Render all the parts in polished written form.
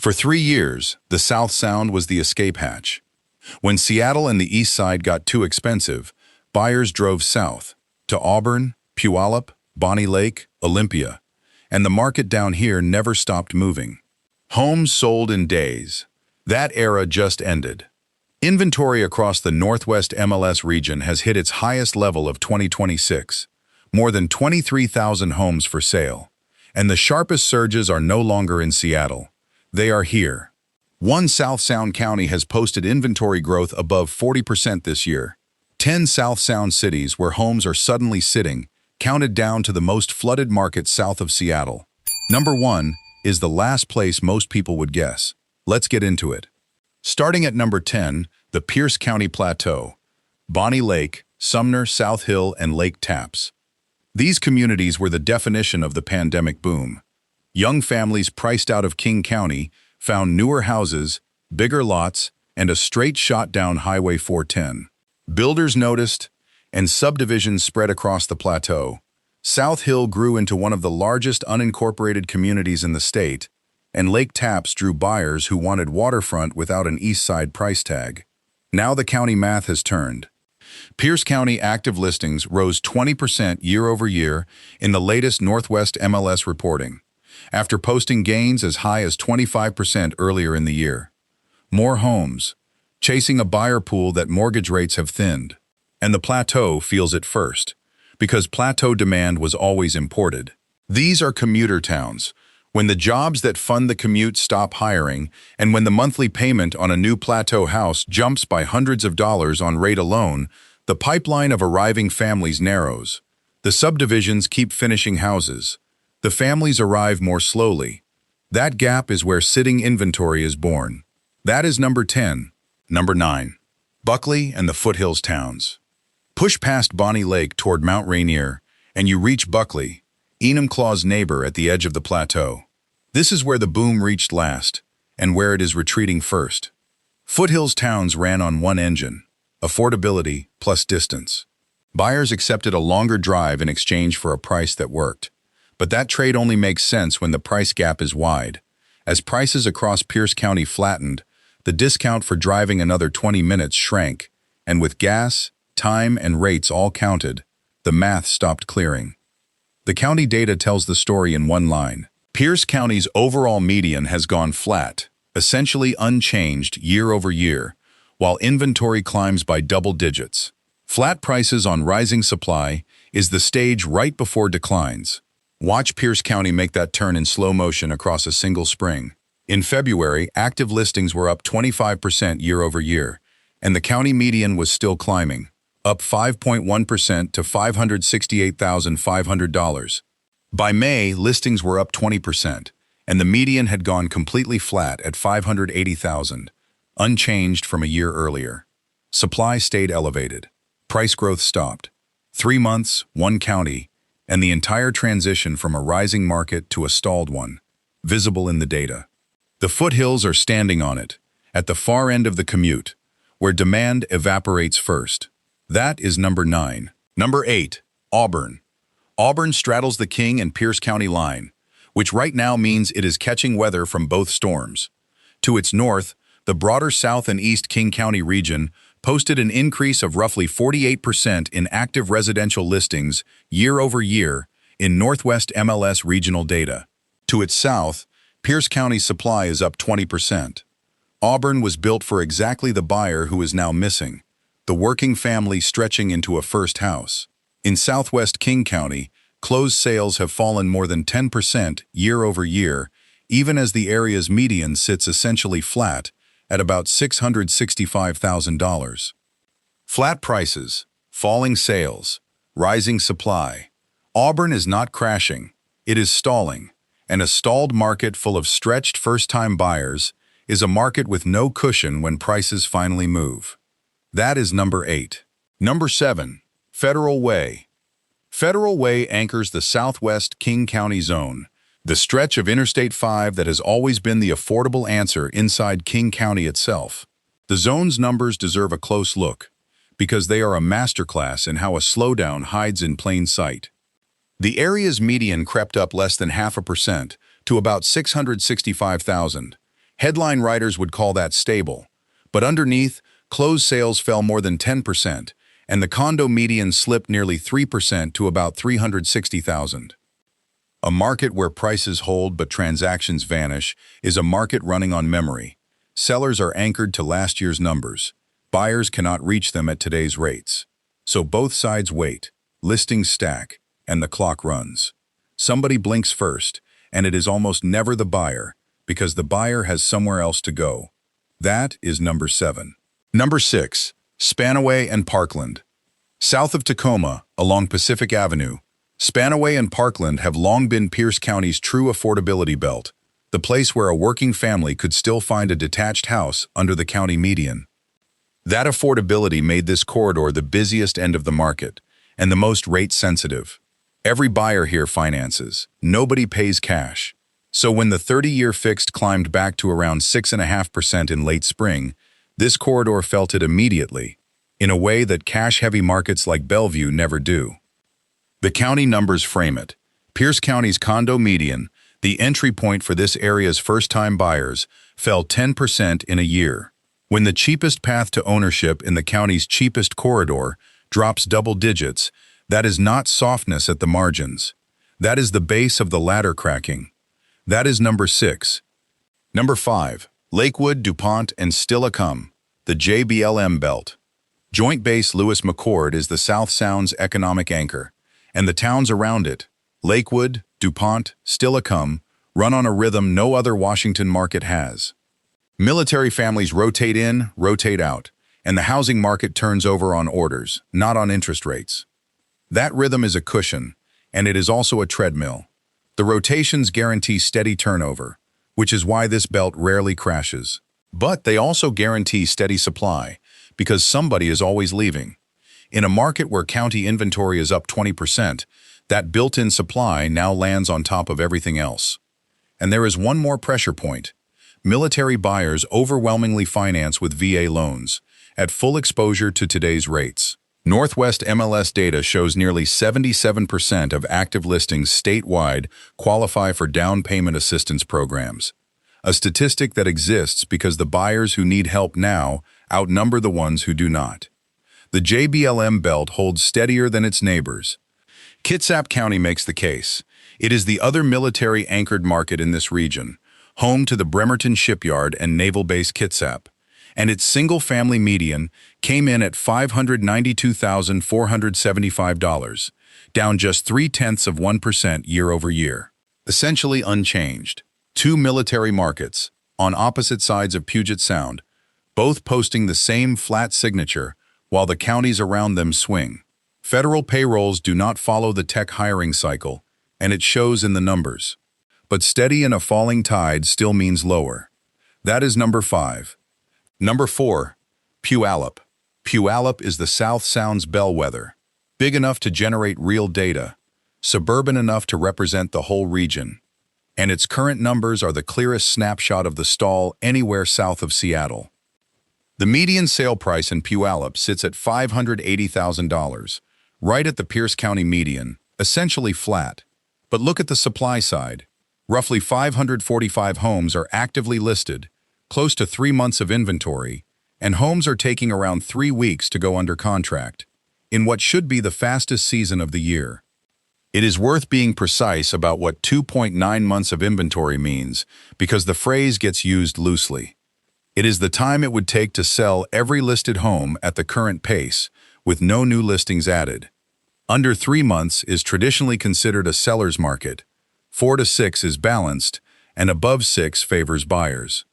For 3 years, the South Sound was the escape hatch. When Seattle and the East Side got too expensive, buyers drove south to Auburn, Puyallup, Bonney Lake, Olympia, and the market down here never stopped moving. Homes sold in days. That era just ended. Inventory across the Northwest MLS region has hit its highest level of 2026, more than 23,000 homes for sale. And the sharpest surges are no longer in Seattle. They are here. One South Sound county has posted inventory growth above 40% this year. 10 South Sound cities where homes are suddenly sitting, counted down to the most flooded markets south of Seattle. Number 1 is the last place most people would guess. Let's get into it. Starting at number 10, the Pierce County Plateau, Bonney Lake, Sumner, South Hill, and Lake Tapps. These communities were the definition of the pandemic boom. Young families priced out of King County found newer houses, bigger lots, and a straight shot down Highway 410. Builders noticed, and subdivisions spread across the plateau. South Hill grew into one of the largest unincorporated communities in the state, and Lake Tapps drew buyers who wanted waterfront without an east side price tag. Now the county math has turned. Pierce County active listings rose 20% year over year in the latest Northwest MLS reporting, after posting gains as high as 25% earlier in the year. More homes, chasing a buyer pool that mortgage rates have thinned. And the Plateau feels it first, because Plateau demand was always imported. These are commuter towns. When the jobs that fund the commute stop hiring, and when the monthly payment on a new Plateau house jumps by hundreds of dollars on rate alone, the pipeline of arriving families narrows. The subdivisions keep finishing houses. The families arrive more slowly. That gap is where sitting inventory is born. That is number 10. Number 9. Buckley and the Foothills towns. Push past Bonney Lake toward Mount Rainier, and you reach Buckley, Enumclaw's neighbor at the edge of the plateau. This is where the boom reached last, and where it is retreating first. Foothills towns ran on one engine, affordability plus distance. Buyers accepted a longer drive in exchange for a price that worked. But that trade only makes sense when the price gap is wide. As prices across Pierce County flattened, the discount for driving another 20 minutes shrank, and with gas, time, and rates all counted, the math stopped clearing. The county data tells the story in one line. Pierce County's overall median has gone flat, essentially unchanged year over year, while inventory climbs by double digits. Flat prices on rising supply is the stage right before declines. Watch Pierce County make that turn in slow motion across a single spring. In February, active listings were up 25% year over year, and the county median was still climbing, up 5.1% to $568,500. By May, listings were up 20%, and the median had gone completely flat at $580,000, unchanged from a year earlier. Supply stayed elevated. Price growth stopped. 3 months, one county, and the entire transition from a rising market to a stalled one, visible in the data. The foothills are standing on it, at the far end of the commute, where demand evaporates first. That is number 9. Number 8, Auburn. Auburn straddles the King and Pierce County line, which right now means it is catching weather from both storms. To its north, the broader South and East King County region posted an increase of roughly 48% in active residential listings year over year in Northwest MLS regional data. To its south, Pierce County's supply is up 20%. Auburn was built for exactly the buyer who is now missing, the working family stretching into a first house. In Southwest King County, closed sales have fallen more than 10% year over year, even as the area's median sits essentially flat at about $665,000. Flat prices, falling sales, rising supply. Auburn is not crashing, it is stalling, and a stalled market full of stretched first-time buyers is a market with no cushion when prices finally move. That is number 8. Number 7, Federal Way. Federal Way anchors the Southwest King County zone, the stretch of Interstate 5 that has always been the affordable answer inside King County itself. The zone's numbers deserve a close look, because they are a masterclass in how a slowdown hides in plain sight. The area's median crept up less than 0.5% to about $665,000, Headline writers would call that stable. But underneath, closed sales fell more than 10%, and the condo median slipped nearly 3% to about 360,000. A market where prices hold but transactions vanish is a market running on memory. Sellers are anchored to last year's numbers. Buyers cannot reach them at today's rates. So both sides wait, listings stack, and the clock runs. Somebody blinks first, and it is almost never the buyer, because the buyer has somewhere else to go. That is number 7. Number 6, Spanaway and Parkland. South of Tacoma, along Pacific Avenue, Spanaway and Parkland have long been Pierce County's true affordability belt, the place where a working family could still find a detached house under the county median. That affordability made this corridor the busiest end of the market and the most rate-sensitive. Every buyer here finances. Nobody pays cash. So when the 30-year fixed climbed back to around 6.5% in late spring, this corridor felt it immediately, in a way that cash-heavy markets like Bellevue never do. The county numbers frame it. Pierce County's condo median, the entry point for this area's first-time buyers, fell 10% in a year. When the cheapest path to ownership in the county's cheapest corridor drops double digits, that is not softness at the margins. That is the base of the ladder cracking. That is number 6. Number 5, Lakewood, DuPont, and Tacoma, the JBLM belt. Joint Base Lewis McChord is the South Sound's economic anchor, and the towns around it, Lakewood, DuPont, Tacoma, run on a rhythm no other Washington market has. Military families rotate in, rotate out, and the housing market turns over on orders, not on interest rates. That rhythm is a cushion, and it is also a treadmill. The rotations guarantee steady turnover, which is why this belt rarely crashes. But they also guarantee steady supply, because somebody is always leaving. In a market where county inventory is up 20%, that built-in supply now lands on top of everything else. And there is one more pressure point. Military buyers overwhelmingly finance with VA loans, at full exposure to today's rates. Northwest MLS data shows nearly 77% of active listings statewide qualify for down payment assistance programs, a statistic that exists because the buyers who need help now outnumber the ones who do not. The JBLM belt holds steadier than its neighbors. Kitsap County makes the case. It is the other military-anchored market in this region, home to the Bremerton Shipyard and Naval Base Kitsap, and its single-family median came in at $592,475, down just 0.3% year-over-year. Essentially unchanged. Two military markets, on opposite sides of Puget Sound, both posting the same flat signature, while the counties around them swing. Federal payrolls do not follow the tech hiring cycle, and it shows in the numbers. But steady in a falling tide still means lower. That is number 5. Number 4, Puyallup. Puyallup is the South Sound's bellwether, big enough to generate real data, suburban enough to represent the whole region, and its current numbers are the clearest snapshot of the stall anywhere south of Seattle. The median sale price in Puyallup sits at $580,000, right at the Pierce County median, essentially flat. But look at the supply side. Roughly 545 homes are actively listed, close to 3 months of inventory, and homes are taking around 3 weeks to go under contract, in what should be the fastest season of the year. It is worth being precise about what 2.9 months of inventory means, because the phrase gets used loosely. It is the time it would take to sell every listed home at the current pace, with no new listings added. Under 3 months is traditionally considered a seller's market, 4 to 6 is balanced, and above 6 favors buyers.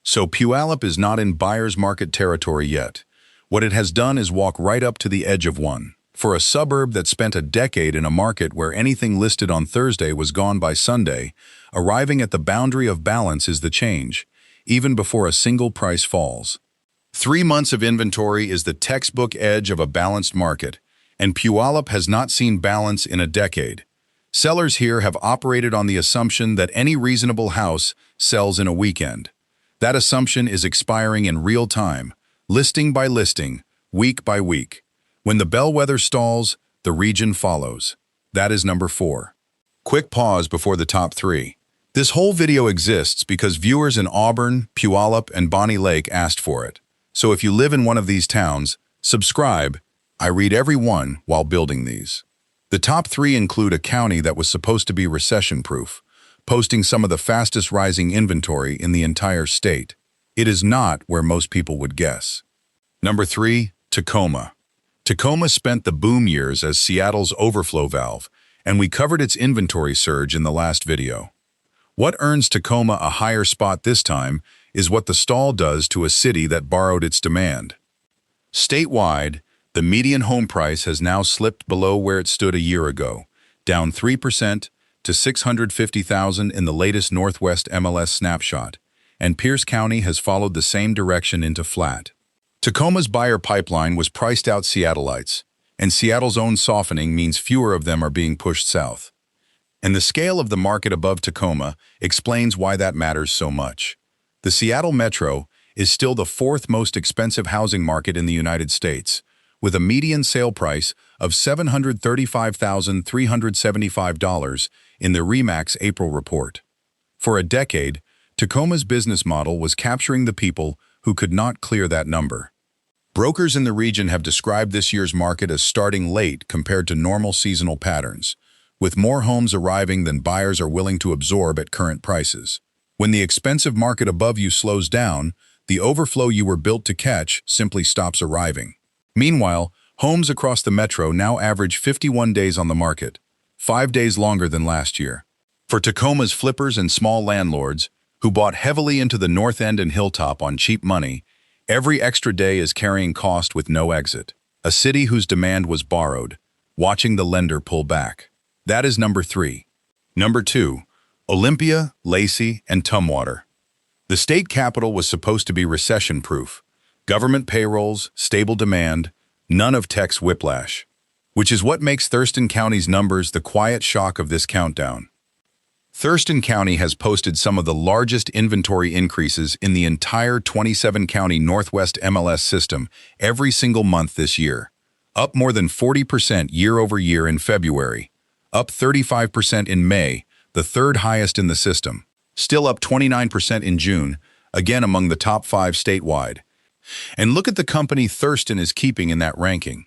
So Puyallup is not in buyer's market territory yet. What it has done is walk right up to the edge of one. For a suburb that spent a decade in a market where anything listed on Thursday was gone by Sunday, arriving at the boundary of balance is the change, even before a single price falls. 3 months of inventory is the textbook edge of a balanced market, and Puyallup has not seen balance in a decade. Sellers here have operated on the assumption that any reasonable house sells in a weekend. That assumption is expiring in real time, listing by listing, week by week. When the bellwether stalls, the region follows. That is number 4. Quick pause before the top 3. This whole video exists because viewers in Auburn, Puyallup, and Bonney Lake asked for it. So if you live in one of these towns, subscribe. I read every one while building these. The top 3 include a county that was supposed to be recession-proof, posting some of the fastest rising inventory in the entire state. It is not where most people would guess. Number 3, Tacoma. Tacoma spent the boom years as Seattle's overflow valve, and we covered its inventory surge in the last video. What earns Tacoma a higher spot this time is what the stall does to a city that borrowed its demand. Statewide, the median home price has now slipped below where it stood a year ago, down 3% to $650,000 in the latest Northwest MLS snapshot, and Pierce County has followed the same direction into flat. Tacoma's buyer pipeline was priced out Seattleites, and Seattle's own softening means fewer of them are being pushed south. And the scale of the market above Tacoma explains why that matters so much. The Seattle Metro is still the 4th most expensive housing market in the United States, with a median sale price of $735,375 in the RE/MAX April report. For a decade, Tacoma's business model was capturing the people who could not clear that number. Brokers in the region have described this year's market as starting late compared to normal seasonal patterns, with more homes arriving than buyers are willing to absorb at current prices. When the expensive market above you slows down, the overflow you were built to catch simply stops arriving. Meanwhile, homes across the metro now average 51 days on the market, 5 days longer than last year. For Tacoma's flippers and small landlords, who bought heavily into the North End and Hilltop on cheap money, every extra day is carrying cost with no exit. A city whose demand was borrowed, watching the lender pull back. That is number 3. Number 2, Olympia, Lacey, and Tumwater. The state capital was supposed to be recession-proof. Government payrolls, stable demand, none of tech's whiplash. Which is what makes Thurston County's numbers the quiet shock of this countdown. Thurston County has posted some of the largest inventory increases in the entire 27-county Northwest MLS system every single month this year, up more than 40% year over year in February, up 35% in May, the 3rd highest in the system, still up 29% in June, again among the top 5 statewide. And look at the company Thurston is keeping in that ranking.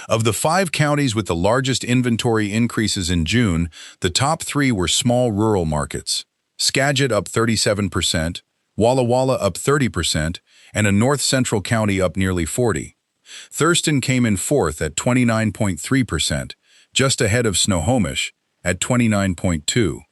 Of the 5 counties with the largest inventory increases in June, the top 3 were small rural markets. Skagit up 37%, Walla Walla up 30%, and a north central county up nearly 40%. Thurston came in 4th at 29.3%, just ahead of Snohomish at 29.2%.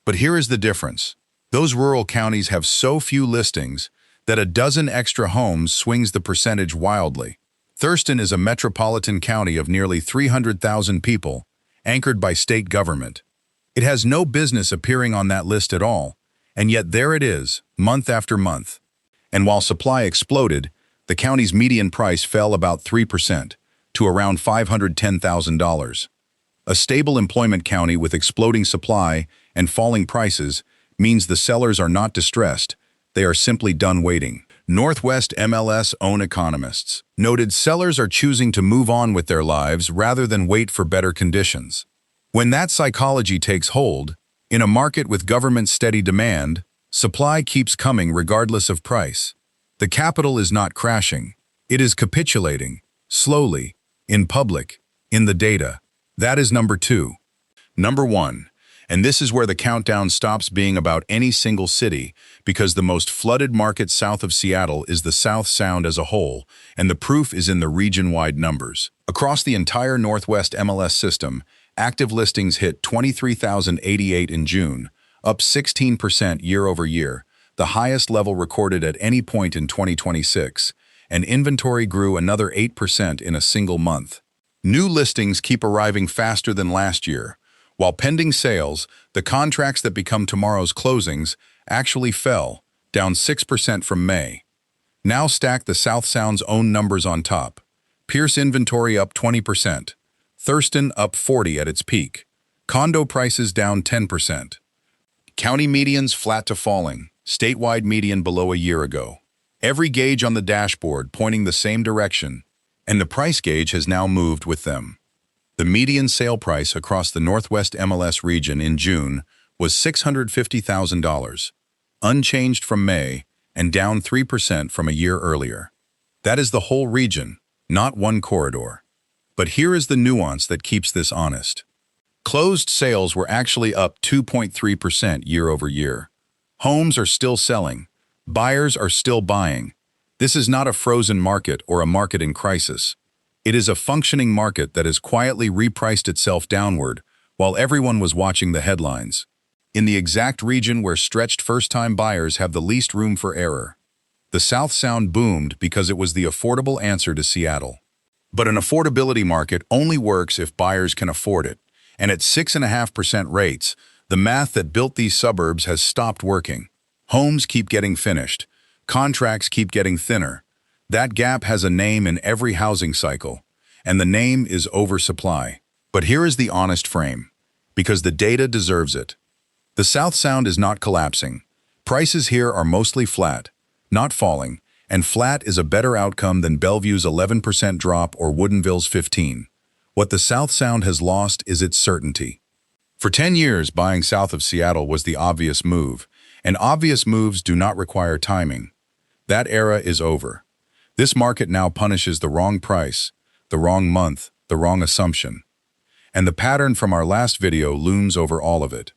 But here is the difference. Those rural counties have so few listings that a dozen extra homes swings the percentage wildly. Thurston is a metropolitan county of nearly 300,000 people, anchored by state government. It has no business appearing on that list at all, and yet there it is, month after month. And while supply exploded, the county's median price fell about 3% to around $510,000. A stable employment county with exploding supply and falling prices means the sellers are not distressed, they are simply done waiting. Northwest MLS own economists noted sellers are choosing to move on with their lives rather than wait for better conditions. When that psychology takes hold, in a market with government steady demand, supply keeps coming regardless of price. The capital is not crashing. It is capitulating, slowly, in public, in the data. That is number 2. Number 1. And this is where the countdown stops being about any single city, because the most flooded market south of Seattle is the South Sound as a whole, and the proof is in the region-wide numbers. Across the entire Northwest MLS system, active listings hit 23,088 in June, up 16% year over year, the highest level recorded at any point in 2026, and inventory grew another 8% in a single month. New listings keep arriving faster than last year, while pending sales, the contracts that become tomorrow's closings, actually fell, down 6% from May. Now stack the South Sound's own numbers on top. Pierce inventory up 20%. Thurston up 40% at its peak. Condo prices down 10%. County medians flat to falling. Statewide median below a year ago. Every gauge on the dashboard pointing the same direction, and the price gauge has now moved with them. The median sale price across the Northwest MLS region in June was $650,000, unchanged from May and down 3% from a year earlier. That is the whole region, not one corridor. But here is the nuance that keeps this honest. Closed sales were actually up 2.3% year over year. Homes are still selling. Buyers are still buying. This is not a frozen market or a market in crisis. It is a functioning market that has quietly repriced itself downward while everyone was watching the headlines. In the exact region where stretched first-time buyers have the least room for error. The South Sound boomed because it was the affordable answer to Seattle. But an affordability market only works if buyers can afford it. And at 6.5% rates, the math that built these suburbs has stopped working. Homes keep getting finished. Contracts keep getting thinner. That gap has a name in every housing cycle, and the name is oversupply. But here is the honest frame, because the data deserves it. The South Sound is not collapsing. Prices here are mostly flat, not falling, and flat is a better outcome than Bellevue's 11% drop or Woodinville's 15%. What the South Sound has lost is its certainty. For 10 years, buying south of Seattle was the obvious move, and obvious moves do not require timing. That era is over. This market now punishes the wrong price, the wrong month, the wrong assumption. And the pattern from our last video looms over all of it.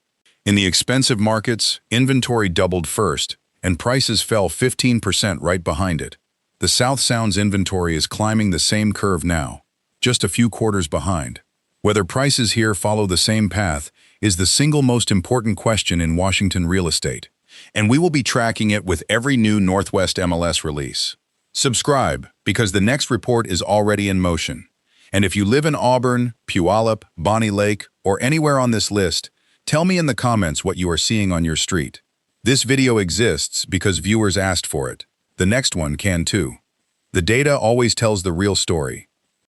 In the expensive markets, inventory doubled first, and prices fell 15% right behind it. The South Sound's inventory is climbing the same curve now, just a few quarters behind. Whether prices here follow the same path is the single most important question in Washington real estate, and we will be tracking it with every new Northwest MLS release. Subscribe, because the next report is already in motion. And if you live in Auburn, Puyallup, Bonney Lake, or anywhere on this list, tell me in the comments what you are seeing on your street. This video exists because viewers asked for it. The next one can too. The data always tells the real story.